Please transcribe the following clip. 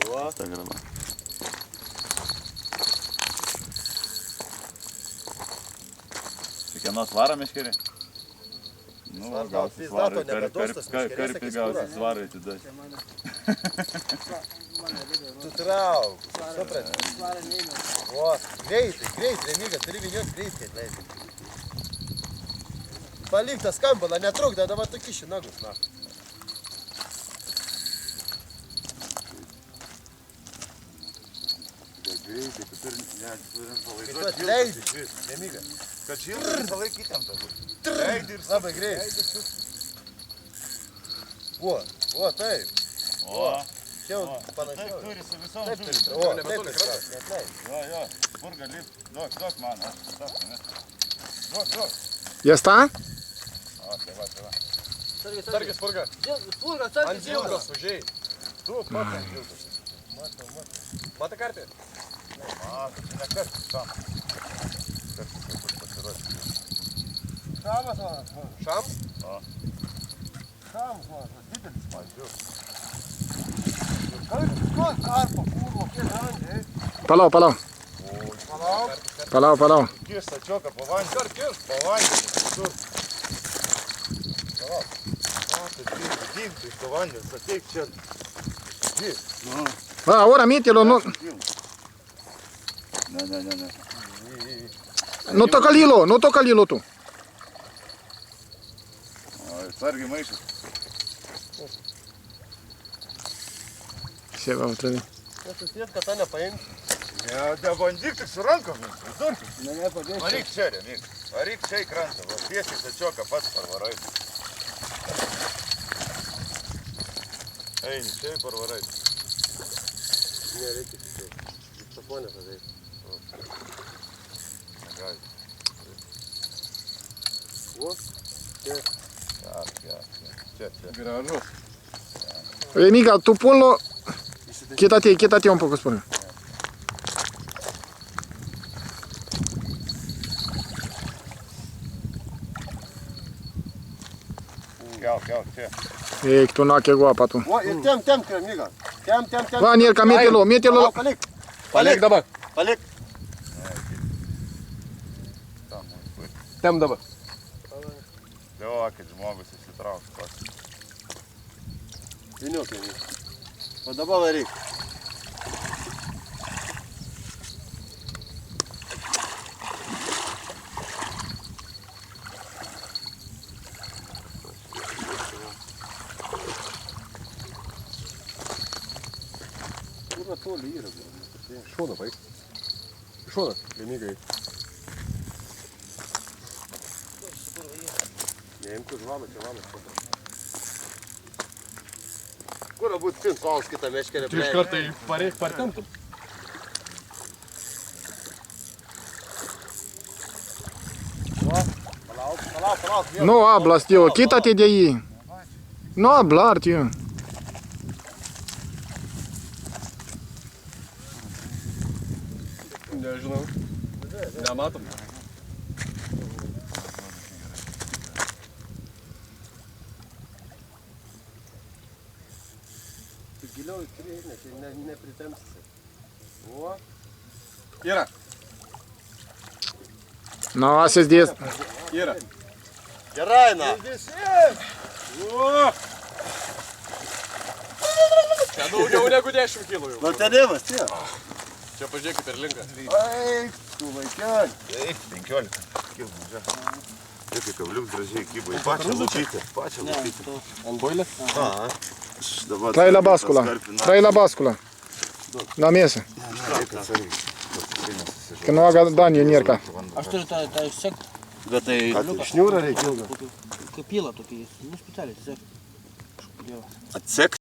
Ta graba. Čia kieno svarą meškerį? Nu, gausi svarą. Karpį gausi svarą atiduos. Tu trauk, supranti. O, greitai, Remiga, turi vyniot greitai, leidai. Palik tą skambalą, netruk, dabar tu kiši nagus, na. Greitai, tu turim Kai tu atleidi, Remiga. Kad šiltai visą laiką įtempta bus. Leidi ir labai greitai. O, taip. O, Čia jau panašiau. turi su visom Taip turi. žuvim. O, taip turi. Neatleidi. Jo, kur gali, duok man, duok. Jesta? O, tai va. Sargis, purga. Purga, Ant zilgos užėjai. Tu pat ant zilgos. Mata kartį? Matai, čia ne kartais, tam. Kartais jau bus pasiruošti. Šamas, man. Šam? O. Šamas, man. Didelis. Mažiau. Karpo, kurvo, kiek randė. Palau. Kirs atšioka po vandenį. Po vandenį. Tur. Palauk. Dink iš to vandens, ateik čia. Va, ora mitelo, Ne. nu toca lilo tu. Sargiai maišas. Sėva, atradai. Nesusijęs, kad tą nepaimti. Nebandyk tik su rankomis. Vidurkis. Nepadėsiu. Varyk čia, Remig. Varyk čia į krantą. Va, tiesiai atšioka pats parvarai. Eini, čia į parvarai. Nereikia tikrai. Diktafonė padaryti. Negali. O, čia. Čia. Gražus. Amiga, tu ponlo. Quítate un poco, spune. Kelk, čia. Eik, tu na, che guapa tu. O, ir tem, Remiga. Tem. Va, Nierka, metelo. Palik dabar. Palik. Tam mums būti. Tem dabar. Liuokit, žmogus įsitrauks pats. Vyniuk, Remiga. O dabar varyk. Kurva toli yra, gal. Šoną paik. Šoną, Remigai. Neimk už vamą, čia vamą. Kur būt pint valas kitą meškerę? Tu iš karto pareik partemtum. Palauk. No hablas, tío, quítate de ahí. No hablar, tío. Nežinau. Nematom. Giliau įkrėžinė, tai nepritempsi. O. Yra. No haces 10. Yra. Gerai, na. O! Čia daugiau negu 10 kilų jau. Latenimas, čia. Čia pažiūrėkit per linką. Eik, tu vaikeli. Eik, 15. Kil maža. Taip, kaip kabliuks gražiai kybo į pačią lūpytę. Ant boilę? Trae la báscula. La mesa. Que no haga daño, Nierka. Aš turiu tą išsekt. Bet tai šniūrą reikia ilgą. Kaip pylą tokį, nu specialiai, tiesiog. Atsek.